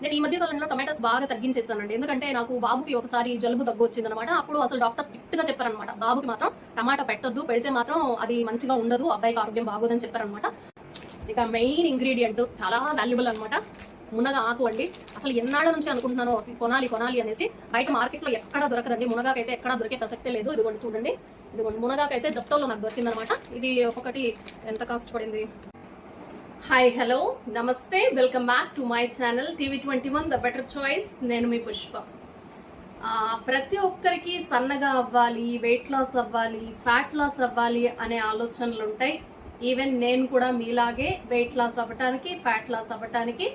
నేను ఈ మధ్య కాలంలో టమాటాస్ బాగా తగ్గించేస్తానండి. ఎందుకంటే నాకు బాబుకి ఒకసారి జలుబు దగ్గు వచ్చిందనమాట. అప్పుడు అసలు డాక్టర్ స్ట్రిక్ట్ గా చెప్పారనమాట, బాబుకి మాత్రం టమాటా పెట్టొద్దు, పెడితే మాత్రం అది మంచిగా ఉండదు, అబ్బాయికి ఆరోగ్యం బాగోదని చెప్పారనమాట. ఇక మెయిన్ ఇంగ్రీడియంట్ చాలా వాల్యుబుల్ అనమాట, మునగ ఆకు అండి. అసలు ఎన్నాళ్ళ నుంచి అనుకుంటున్నాను కొనాలి కొనాలి అనేసి. బయట మార్కెట్ లో ఎక్కడా దొరకదండి, మునగాకైతే ఎక్కడా దొరికే ప్రసక్తే లేదు. ఇదిగోండి చూడండి, ఇదిగోండి మునగాకైతే జప్టోలో నాకు దొరికిందనమాట. ఇది ఒక్కొక్కటి ఎంత కాస్ట్ పడింది. హాయ్ హలో నమస్తే, welcome back to my channel TV21 the better choice. నేను మీ పుష్ప. ప్రతి ఒక్కరికి సన్నగా అవ్వాలి, వెయిట్ లాస్ అవ్వాలి, ఫ్యాట్ లాస్ అవ్వాలి అనే ఆలోచనలు ఉంటాయి. ఈవెన్ నేను కూడా మీలాగే వెయిట్ లాస్ అవ్వటానికి, ఫ్యాట్ లాస్ అవ్వటానికి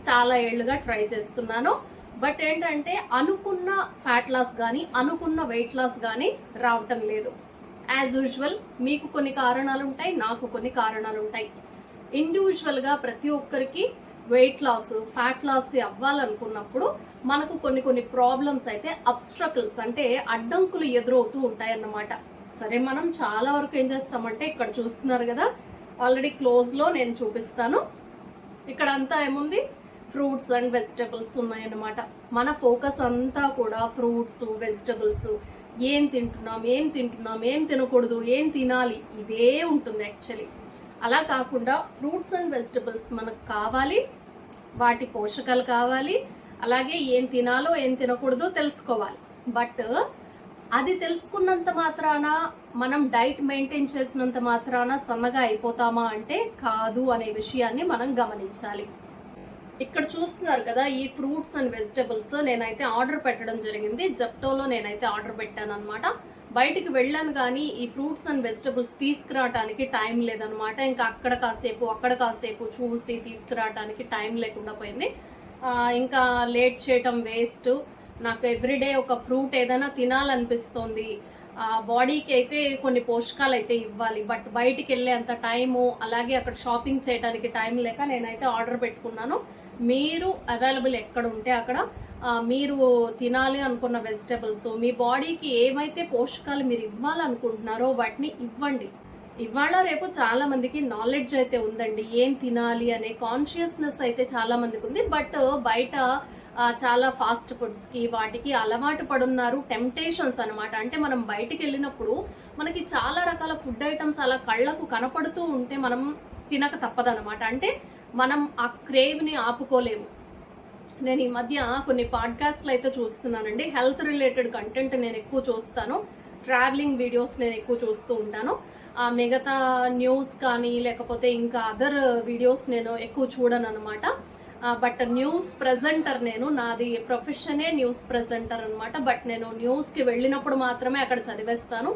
చాలా ఏళ్లుగా ట్రై చేస్తున్నాను. బట్ ఏంటంటే అనుకున్న ఫ్యాట్ లాస్ కానీ అనుకున్న వెయిట్ లాస్ కానీ రావటం లేదు. యాజ్ యూజువల్ మీకు కొన్ని కారణాలు ఉంటాయి, నాకు కొన్ని కారణాలు ఉంటాయి. ఇండివిజువల్ గా ప్రతి ఒక్కరికి వెయిట్ లాస్, ఫ్యాట్ లాస్ అవ్వాలనుకున్నప్పుడు మనకు కొన్ని ప్రాబ్లమ్స్ అయితే అబ్స్ట్రకల్స్ అంటే అడ్డంకులు ఎదురవుతూ ఉంటాయన్నమాట. సరే, మనం చాలా వరకు ఏం చేస్తామంటే ఇక్కడ చూస్తున్నారు కదా, ఆల్రెడీ క్లోజ్ లో నేను చూపిస్తాను. ఇక్కడ అంతా ఏముంది, ఫ్రూట్స్ అండ్ వెజిటబుల్స్ ఉన్నాయన్నమాట. మన ఫోకస్ అంతా కూడా ఫ్రూట్స్, వెజిటబుల్స్, ఏం తింటున్నాం, ఏం తినకూడదు, ఏం తినాలి, ఇదే ఉంటుంది యాక్చువల్లీ. అలా కాకుండా ఫ్రూట్స్ అండ్ వెజిటబుల్స్ మనకు కావాలి, వాటి పోషకాలు కావాలి, అలాగే ఏం తినాలో ఏం తినకూడదో తెలుసుకోవాలి. బట్ అది తెలుసుకున్నంత మాత్రాన, మనం డైట్ మెయింటైన్ చేసినంత మాత్రాన సన్నగా అయిపోతామా అంటే కాదు అనే విషయాన్ని మనం గమనించాలి. ఇక్కడ చూస్తున్నారు కదా, ఈ ఫ్రూట్స్ అండ్ వెజిటబుల్స్ నేనైతే ఆర్డర్ పెట్టడం జరిగింది. జెప్టోలో నేనైతే ఆర్డర్ పెట్టాను అనమాట. బయటికి వెళ్ళాను కానీ ఈ ఫ్రూట్స్ అండ్ వెజిటబుల్స్ తీసుకురావడానికి టైం లేదనమాట. ఇంకా అక్కడ కాసేపు చూసి తీసుకురావడానికి టైం లేకుండా పోయింది. ఇంకా లేట్ చేయటం వేస్ట్. నాకు ఎవ్రీడే ఒక ఫ్రూట్ ఏదైనా తినాలనిపిస్తోంది. బాడీకి అయితే కొన్ని పోషకాలు అయితే ఇవ్వాలి, బట్ బయటికి వెళ్ళే అంత టైము, అలాగే అక్కడ షాపింగ్ చేయడానికి టైం లేక నేనైతే ఆర్డర్ పెట్టుకున్నాను. మీరు అవైలబుల్ ఎక్కడ ఉంటే అక్కడ మీరు తినాలి అనుకున్న వెజిటబుల్స్, మీ బాడీకి ఏమైతే పోషకాలు మీరు ఇవ్వాలనుకుంటున్నారో వాటిని ఇవ్వండి. ఇవాళ రేపు చాలా మందికి నాలెడ్జ్ అయితే ఉందండి, ఏం తినాలి అనే కాన్షియస్నెస్ అయితే చాలా మందికి ఉంది. బట్ బయట చాలా ఫాస్ట్ ఫుడ్స్ కి వాటికి అలవాటు పడున్నారు. టెంప్టేషన్స్ అనమాట. అంటే మనం బయటికి వెళ్ళినప్పుడు మనకి చాలా రకాల ఫుడ్ ఐటమ్స్ అలా కళ్ళకు కనపడుతూ ఉంటే మనం తినక తప్పదనమాట. అంటే మనం ఆ క్రేవ్ ని ఆపుకోలేము. నేను ఈ మధ్య కొన్ని పాడ్కాస్ట్లు అయితే చూస్తున్నానండి. హెల్త్ రిలేటెడ్ కంటెంట్ నేను ఎక్కువ చూస్తాను, ట్రావెలింగ్ వీడియోస్ నేను ఎక్కువ చూస్తూ ఉంటాను. మిగతా న్యూస్ కానీ లేకపోతే ఇంకా అదర్ వీడియోస్ నేను ఎక్కువ చూడను అనమాట. బట్ న్యూస్ ప్రెజెంటర్, నాది ప్రొఫెషనే న్యూస్ ప్రెజెంటర్ అనమాట. బట్ నేను న్యూస్కి వెళ్ళినప్పుడు మాత్రమే అక్కడ చదివేస్తాను.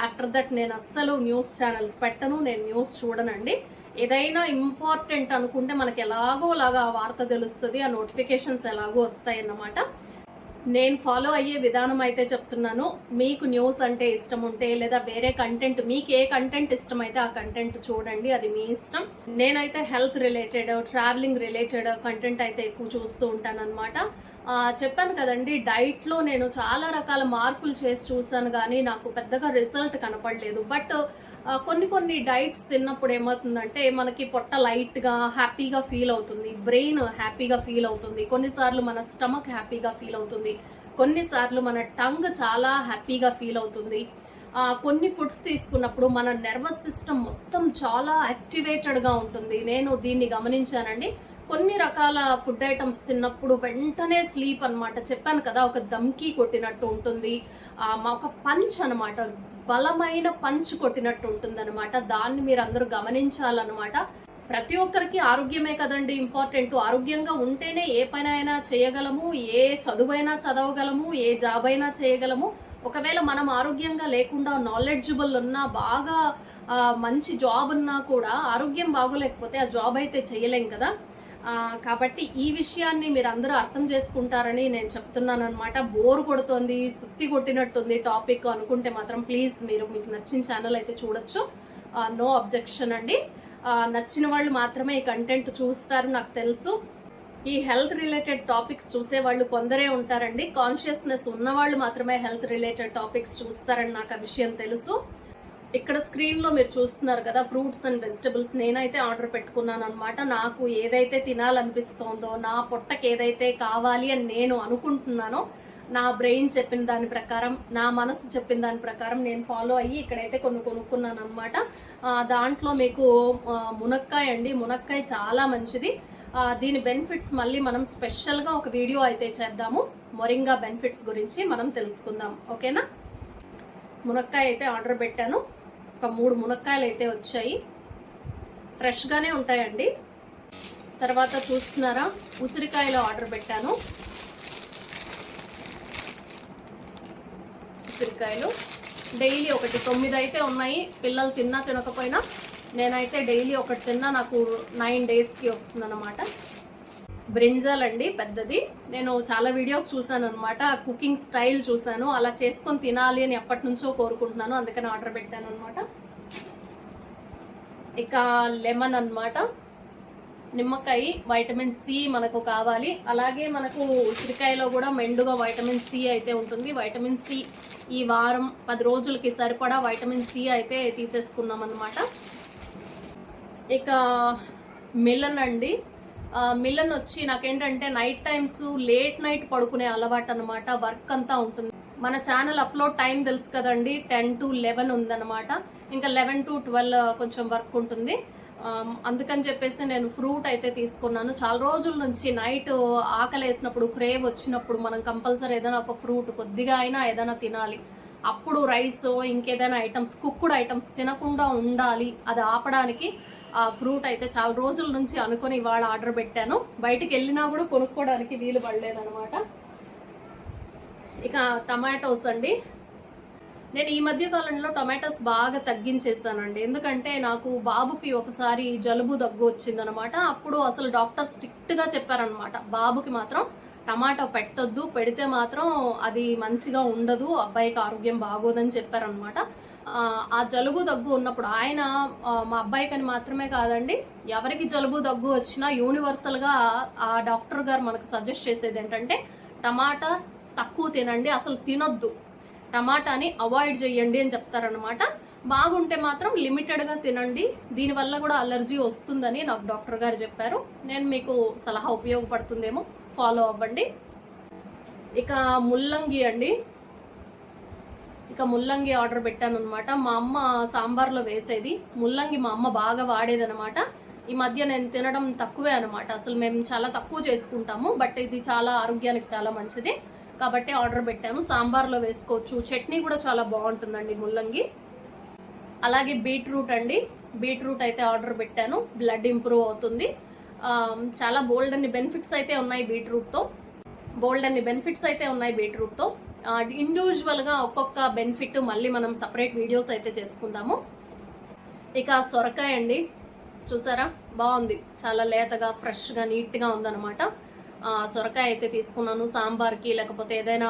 ఆఫ్టర్ దట్ నేను అస్సలు న్యూస్ ఛానల్స్ పెట్టను, నేను న్యూస్ చూడనండి. ఏదైనా ఇంపార్టెంట్ అనుకుంటే మనకి ఎలాగోలాగా ఆ వార్త తెలుస్తుంది, ఆ నోటిఫికేషన్స్ ఎలాగో వస్తాయి అన్నమాట. నేను ఫాలో అయ్యే విధానం అయితే చెప్తున్నాను. మీకు న్యూస్ అంటే ఇష్టం ఉంటే లేదా వేరే కంటెంట్, మీకు ఏ కంటెంట్ ఇష్టమైతే ఆ కంటెంట్ చూడండి, అది మీ ఇష్టం. నేనైతే health related, travelling related content అయితే ఎక్కువ చూస్తూ ఉంటాను అనమాట. చెప్పాను కదండి, డైట్ లో నేను చాలా రకాల మార్పులు చేసి చూసాను కానీ నాకు పెద్దగా రిజల్ట్ కనపడలేదు. బట్ కొన్ని డైట్స్ తిన్నప్పుడు ఏమవుతుందంటే మనకి పొట్ట లైట్ గా హ్యాపీగా ఫీల్ అవుతుంది, బ్రెయిన్ హ్యాపీగా ఫీల్ అవుతుంది, కొన్నిసార్లు మన స్టమక్ హ్యాపీగా ఫీల్ అవుతుంది, కొన్నిసార్లు మన టంగ్ చాలా హ్యాపీగా ఫీల్ అవుతుంది. కొన్ని ఫుడ్స్ తీసుకున్నప్పుడు మన నర్వస్ సిస్టమ్ మొత్తం చాలా యాక్టివేటెడ్ గా ఉంటుంది. నేను దీన్ని గమనించానండి. కొన్ని రకాల ఫుడ్ ఐటమ్స్ తిన్నప్పుడు వెంటనే స్లీప్ అనమాట. చెప్పాను కదా, ఒక దమ్కి కొట్టినట్టు ఉంటుంది, ఒక పంచ్ అనమాట, బలమైన పంచ్ కొట్టినట్టు ఉంటుంది అనమాట. దాన్ని మీరు అందరూ గమనించాలన్నమాట. ప్రతి ఒక్కరికి ఆరోగ్యమే కదండి ఇంపార్టెంట్. ఆరోగ్యంగా ఉంటేనే ఏ పని అయినా చేయగలము, ఏ చదువైనా చదవగలము, ఏ జాబ్ అయినా చేయగలము. ఒకవేళ మనం ఆరోగ్యంగా లేకుండా, నాలెడ్జబుల్ ఉన్నా, బాగా మంచి జాబ్ ఉన్నా కూడా ఆరోగ్యం బాగోలేకపోతే ఆ జాబ్ అయితే చేయలేం కదా. కాబట్టి ఈ విషయాన్ని మీరు అందరూ అర్థం చేసుకుంటారని నేను చెప్తున్నాను అనమాట. బోర్ కొడుతోంది, సుత్తి కొట్టినట్టుంది టాపిక్ అనుకుంటే మాత్రం ప్లీజ్ మీకు నచ్చిన ఛానల్ అయితే చూడొచ్చు, నో అబ్జెక్షన్ అండి. నచ్చిన వాళ్ళు మాత్రమే ఈ కంటెంట్ చూస్తారు నాకు తెలుసు. ఈ హెల్త్ రిలేటెడ్ టాపిక్స్ చూసే వాళ్ళు కొందరే ఉంటారండి. కాన్షియస్నెస్ ఉన్న వాళ్ళు మాత్రమే హెల్త్ రిలేటెడ్ టాపిక్స్ చూస్తారని నాకు ఆ విషయం తెలుసు. ఇక్కడ స్క్రీన్ లో మీరు చూస్తున్నారు కదా ఫ్రూట్స్ అండ్ వెజిటబుల్స్ నేనైతే ఆర్డర్ పెట్టుకున్నాను అనమాట. నాకు ఏదైతే తినాలనిపిస్తోందో, నా పొట్టకి ఏదైతే కావాలి అని నేను అనుకుంటున్నానో, నా బ్రెయిన్ చెప్పిన దాని ప్రకారం, నా మనసు చెప్పిన దాని ప్రకారం నేను ఫాలో అయ్యి ఇక్కడైతే కొన్ని కొనుక్కున్నాను అనమాట. దాంట్లో మీకు మునక్కాయ అండి, మునక్కాయ చాలా మంచిది. దీని బెనిఫిట్స్ మళ్ళీ మనం స్పెషల్గా ఒక వీడియో అయితే చేద్దాము. మొరింగా బెనిఫిట్స్ గురించి మనం తెలుసుకుందాం, ఓకేనా. మునక్కాయ అయితే ఆర్డర్ పెట్టాను. ఒక 3 మునక్కాయలు అయితే వచ్చాయి. ఫ్రెష్గానే ఉంటాయండి. తర్వాత చూస్తున్నారా, ఉసిరికాయలు ఆర్డర్ పెట్టాను. ఉసిరికాయలు డైలీ ఒకటి 9 అయితే ఉన్నాయి. పిల్లలు తిన్నా తినకపోయినా నేనైతే డైలీ ఒకటి తిన్నా నాకు 9 డేస్కి వస్తుందన్నమాట. బ్రింజాల్ అండి, పెద్దది. నేను చాలా వీడియోస్ చూసాను అనమాట, కుకింగ్ స్టైల్ చూసాను, అలా చేసుకొని తినాలి అని ఎప్పటి నుంచో కోరుకుంటున్నాను, అందుకని ఆర్డర్ పెట్టాను అనమాట. ఇక లెమన్ అన్నమాట, నిమ్మకాయ, వైటమిన్ సి మనకు కావాలి. అలాగే మనకు ఉసిరికాయలో కూడా మెండుగా వైటమిన్ సి అయితే ఉంటుంది. వైటమిన్ సి ఈ వారం 10 రోజులకి సరిపడా వైటమిన్ సి అయితే తీసేసుకున్నాం అన్నమాట. ఇక మిలన్ అండి, మిలన్ వచ్చి నాకేంటంటే నైట్ టైమ్స్ లేట్ నైట్ పడుకునే అలవాటు అనమాట. వర్క్ అంతా ఉంటుంది. మన ఛానల్ అప్లోడ్ టైం తెలుసు కదండి, 10 to 11 ఉందన్నమాట. ఇంకా 11 to 12 కొంచెం వర్క్ ఉంటుంది. అందుకని చెప్పేసి నేను ఫ్రూట్ అయితే తీసుకున్నాను. చాలా రోజుల నుంచి నైట్ ఆకలి వేసినప్పుడు, క్రేవ్ వచ్చినప్పుడు మనం కంపల్సరీ ఏదైనా ఒక ఫ్రూట్ కొద్దిగా అయినా ఏదైనా తినాలి. అప్పుడు రైస్ ఇంకేదైనా ఐటమ్స్, కుక్కుడ్ ఐటమ్స్ తినకుండా ఉండాలి. అది ఆపడానికి ఆ ఫ్రూట్ అయితే చాలా రోజుల నుంచి అనుకుని ఇవాళ ఆర్డర్ పెట్టాను. బయటికి వెళ్ళినా కూడా కొనుక్కోవడానికి వీలు పడలేదన్నమాట. ఇక టమాటోస్ అండి, నేను ఈ మధ్య కాలంలో టొమాటోస్ బాగా తగ్గించేసానండి. ఎందుకంటే నాకు బాబుకి ఒకసారి జలుబు దగ్గు వచ్చిందనమాట. అప్పుడు అసలు డాక్టర్ స్ట్రిక్ట్గా చెప్పారనమాట, బాబుకి మాత్రం టమాటో పెట్టొద్దు, పెడితే మాత్రం అది మంచిగా ఉండదు, అబ్బాయికి ఆరోగ్యం బాగోదని చెప్పారనమాట. ఆ జలుబు దగ్గు ఉన్నప్పుడు ఆయన, మా అబ్బాయికని మాత్రమే కాదండి, ఎవరికి జలుబు దగ్గు వచ్చినా యూనివర్సల్గా ఆ డాక్టర్ గారు మనకు సజెస్ట్ చేసేది ఏంటంటే టమాటా తక్కువ తినండి, అసలు తినొద్దు, టమాటాని అవాయిడ్ చేయండి అని చెప్తారనమాట. బాగుంటే మాత్రం లిమిటెడ్గా తినండి, దీనివల్ల కూడా అలర్జీ వస్తుందని నాకు డాక్టర్ గారు చెప్పారు. నేను మీకు సలహా ఉపయోగపడుతుందేమో, ఫాలో అవ్వండి. ఇక ముల్లంగి అండి, ఇక ముల్లంగి ఆర్డర్ పెట్టాను అనమాట. మా అమ్మ సాంబార్లో వేసేది ముల్లంగి, మా అమ్మ బాగా వాడేదనమాట. ఈ మధ్య నేను తినడం తక్కువే అనమాట, అసలు మేము చాలా తక్కువ చేసుకుంటాము. బట్ ఇది చాలా ఆరోగ్యానికి చాలా మంచిది కాబట్టి ఆర్డర్ పెట్టాను. సాంబార్లో వేసుకోవచ్చు, చట్నీ కూడా చాలా బాగుంటుందండి ముల్లంగి. అలాగే బీట్రూట్ అండి, బీట్రూట్ అయితే ఆర్డర్ పెట్టాను. బ్లడ్ ఇంప్రూవ్ అవుతుంది. చాలా బోల్డ్ అన్ని బెనిఫిట్స్ అయితే ఉన్నాయి బీట్రూట్తో, బీట్రూట్తో. ఇండివిజువల్గా ఒక్కొక్క బెనిఫిట్ మళ్ళీ మనం సపరేట్ వీడియోస్ అయితే చేసుకుందాము. ఇక సొరకాయ అండి, చూసారా బాగుంది, చాలా లేతగా ఫ్రెష్గా నీట్గా ఉందన్నమాట. సొరకాయ అయితే తీసుకున్నాను. సాంబార్కి, లేకపోతే ఏదైనా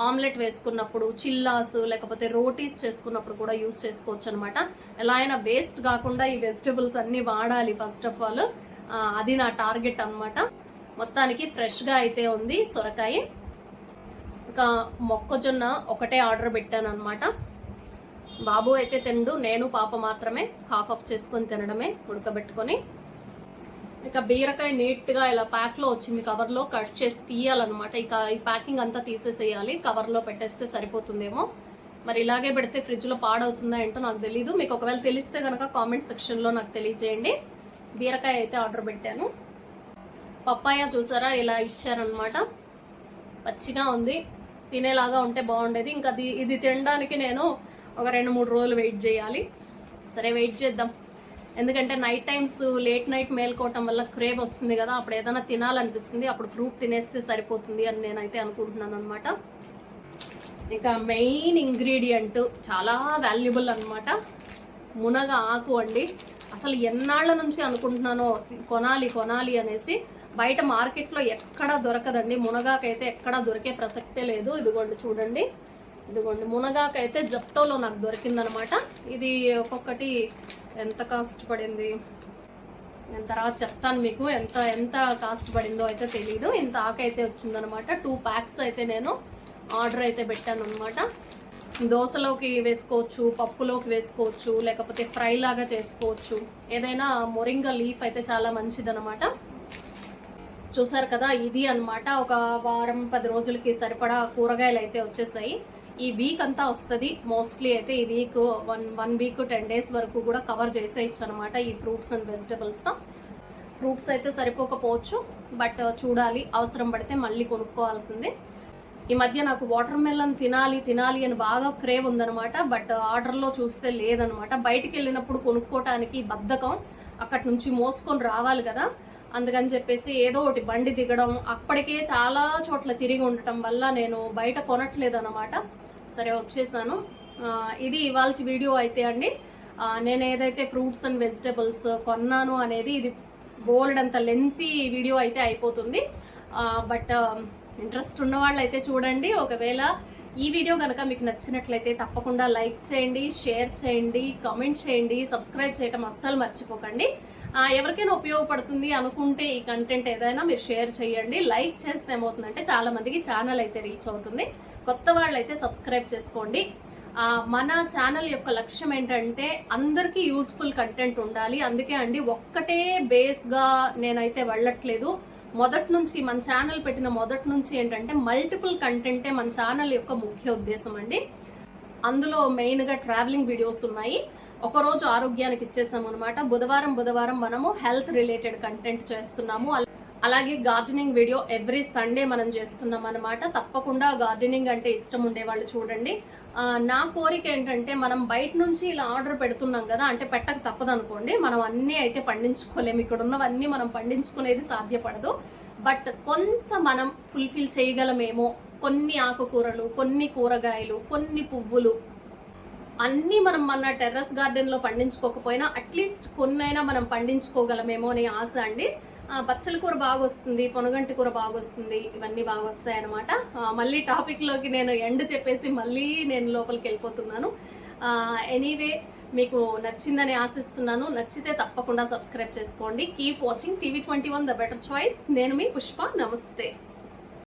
ఆమ్లెట్ వేసుకున్నప్పుడు, చిల్లాస్ లేకపోతే రోటీస్ చేసుకున్నప్పుడు కూడా యూస్ చేసుకోవచ్చు అనమాట. ఎలా అయినా వేస్ట్ కాకుండా ఈ వెజిటబుల్స్ అన్నీ వాడాలి ఫస్ట్ ఆఫ్ ఆల్, అది నా టార్గెట్ అనమాట. మొత్తానికి ఫ్రెష్గా అయితే ఉంది సొరకాయ. ఇక మొక్కజొన్న ఒకటే ఆర్డర్ పెట్టాను అనమాట. బాబు అయితే తిండు, నేను పాప మాత్రమే హాఫ్ ఆఫ్ చేసుకొని తినడమే ఉడకబెట్టుకొని. ఇక బీరకాయ నీట్గా ఇలా ప్యాక్లో వచ్చింది, కవర్లో కట్ చేసి తీయాలన్నమాట. ఇక ఈ ప్యాకింగ్ అంతా తీసేసేయాలి, కవర్లో పెట్టేస్తే సరిపోతుందేమో. మరి ఇలాగే పెడితే ఫ్రిడ్జ్లో పాడవుతుందా ఏంటో నాకు తెలీదు. మీకు ఒకవేళ తెలిస్తే కనుక కామెంట్ సెక్షన్లో నాకు తెలియజేయండి. బీరకాయ అయితే ఆర్డర్ పెట్టాను. పప్పాయ చూసారా ఇలా ఇచ్చారనమాట, పచ్చిగా ఉంది, తినేలాగా ఉంటే బాగుండేది. ఇంకా ఇది తినడానికి నేను ఒక 2-3 రోజులు వెయిట్ చేయాలి. సరే వెయిట్ చేద్దాం, ఎందుకంటే నైట్ టైమ్స్ లేట్ నైట్ మేల్కోవటం వల్ల క్రేవ్ వస్తుంది కదా, అప్పుడు ఏదైనా తినాలనిపిస్తుంది, అప్పుడు ఫ్రూట్ తినేస్తే సరిపోతుంది అని నేనైతే అనుకుంటున్నాను అనమాట. ఇక మెయిన్ ఇంగ్రీడియంట్ చాలా వాల్యుబుల్ అనమాట, మునగ ఆకు అండి. అసలు ఎన్నాళ్ళ నుంచి అనుకుంటున్నానో కొనాలి అనేసి. బయట మార్కెట్లో ఎక్కడా దొరకదండి, మునగాకైతే ఎక్కడా దొరికే ప్రసక్తే లేదు. ఇదిగోండి చూడండి, ఇదిగోండి మునగాకైతే జెప్టోలో నాకు దొరికిందనమాట. ఇది ఒక్కొక్కటి ఎంత కాస్ట్ పడింది, నేను తర్వాత చెప్తాను మీకు ఎంత కాస్ట్ పడిందో అయితే తెలీదు. ఇంత ఆకైతే వచ్చిందనమాట. 2 ప్యాక్స్ అయితే నేను ఆర్డర్ అయితే పెట్టాను అనమాట. దోసలోకి వేసుకోవచ్చు, పప్పులోకి వేసుకోవచ్చు, లేకపోతే ఫ్రై లాగా చేసుకోవచ్చు. ఏదైనా మొరింగా లీఫ్ అయితే చాలా మంచిదన్నమాట. చూసారు కదా, ఇది అన్నమాట ఒక వారం 10 రోజులకి సరిపడా కూరగాయలు అయితే వచ్చేసాయి. ఈ వీక్ అంతా వస్తుంది మోస్ట్లీ. అయితే ఈ వీక్ వన్ వీక్ 10 days వరకు కూడా కవర్ చేసేయచ్చు అనమాట ఈ ఫ్రూట్స్ అండ్ వెజిటబుల్స్తో. ఫ్రూట్స్ అయితే సరిపోకపోవచ్చు, బట్ చూడాలి, అవసరం పడితే మళ్ళీ కొనుక్కోవాల్సిందే. ఈ మధ్య నాకు వాటర్ మెలన్ తినాలి అని బాగా క్రేవ్ ఉందనమాట. బట్ ఆర్డర్లో చూస్తే లేదనమాట. బయటికి వెళ్ళినప్పుడు కొనుక్కోవటానికి బద్ధకం, అక్కడి నుంచి మోసుకొని రావాలి కదా, అందుకని చెప్పేసి ఏదో ఒకటి బండి దిగడం, అప్పటికే చాలా చోట్ల తిరిగి ఉండటం వల్ల నేను బయట కొనట్లేదు అనమాట. సరే, వచ్చేసాను. ఇది ఇవాళ వీడియో అయితే అండి. నేను ఏదైతే ఫ్రూట్స్ అండ్ వెజిటబుల్స్ కొన్నాను అనేది ఇది బోల్డ్ అంత లెంతీ వీడియో అయితే అయిపోతుంది. బట్ ఇంట్రెస్ట్ ఉన్న వాళ్ళు అయితే చూడండి. ఒకవేళ ఈ వీడియో కనుక మీకు నచ్చినట్లయితే తప్పకుండా లైక్ చేయండి, షేర్ చేయండి, కామెంట్ చేయండి, సబ్స్క్రైబ్ చేయడం అస్సలు మర్చిపోకండి. ఎవరికైనా ఉపయోగపడుతుంది అనుకుంటే ఈ కంటెంట్ ఏదైనా మీరు షేర్ చేయండి. లైక్ చేస్తే ఏమవుతుందంటే చాలా మందికి ఛానల్ అయితే రీచ్ అవుతుంది. కొత్త వాళ్ళు అయితే సబ్స్క్రైబ్ చేసుకోండి. మన ఛానల్ యొక్క లక్ష్యం ఏంటంటే అందరికీ యూస్ఫుల్ కంటెంట్ ఉండాలి. అందుకే అండి ఒక్కటే బేస్గా నేనైతే వెళ్ళట్లేదు. మొదటి నుంచి మన ఛానల్ పెట్టిన మొదటి నుంచి ఏంటంటే మల్టిపుల్ కంటెంటే మన ఛానల్ యొక్క ముఖ్య ఉద్దేశం అండి. అందులో మెయిన్గా ట్రావెలింగ్ వీడియోస్ ఉన్నాయి. ఒకరోజు ఆరోగ్యానికి ఇచ్చేసాం అనమాట. బుధవారం మనము హెల్త్ రిలేటెడ్ కంటెంట్ చేస్తున్నాము. అలాగే గార్డెనింగ్ వీడియో ఎవ్రీ సండే మనం చేస్తున్నాం అనమాట. తప్పకుండా గార్డెనింగ్ అంటే ఇష్టం ఉండే వాళ్ళు చూడండి. నా కోరిక ఏంటంటే మనం బయట నుంచి ఇలా ఆర్డర్ పెడుతున్నాం కదా, అంటే పెట్టక తప్పదు అనుకోండి, మనం అన్నీ అయితే పండించుకోలేము. ఇక్కడ ఉన్నవన్నీ మనం పండించుకునేది సాధ్యపడదు. బట్ కొంత మనం ఫుల్ఫిల్ చేయగలమేమో. కొన్ని ఆకుకూరలు, కొన్ని కూరగాయలు, కొన్ని పువ్వులు అన్నీ మనం మన టెర్రస్ గార్డెన్లో పండించుకోకపోయినా అట్లీస్ట్ కొన్నైనా మనం పండించుకోగలమేమో అనే ఆశ అండి. బచ్చల కూర బాగా వస్తుంది, పొనగంటి కూర బాగా వస్తుంది, ఇవన్నీ బాగా వస్తాయి అనమాట. మళ్ళీ టాపిక్లోకి నేను ఎండ్ చెప్పేసి మళ్ళీ నేను లోపలికి వెళ్ళిపోతున్నాను. ఎనీవే, మీకు నచ్చిందని ఆశిస్తున్నాను. నచ్చితే తప్పకుండా సబ్స్క్రైబ్ చేసుకోండి. Keep watching TV21 the better choice. నేను మీ పుష్ప. నమస్తే.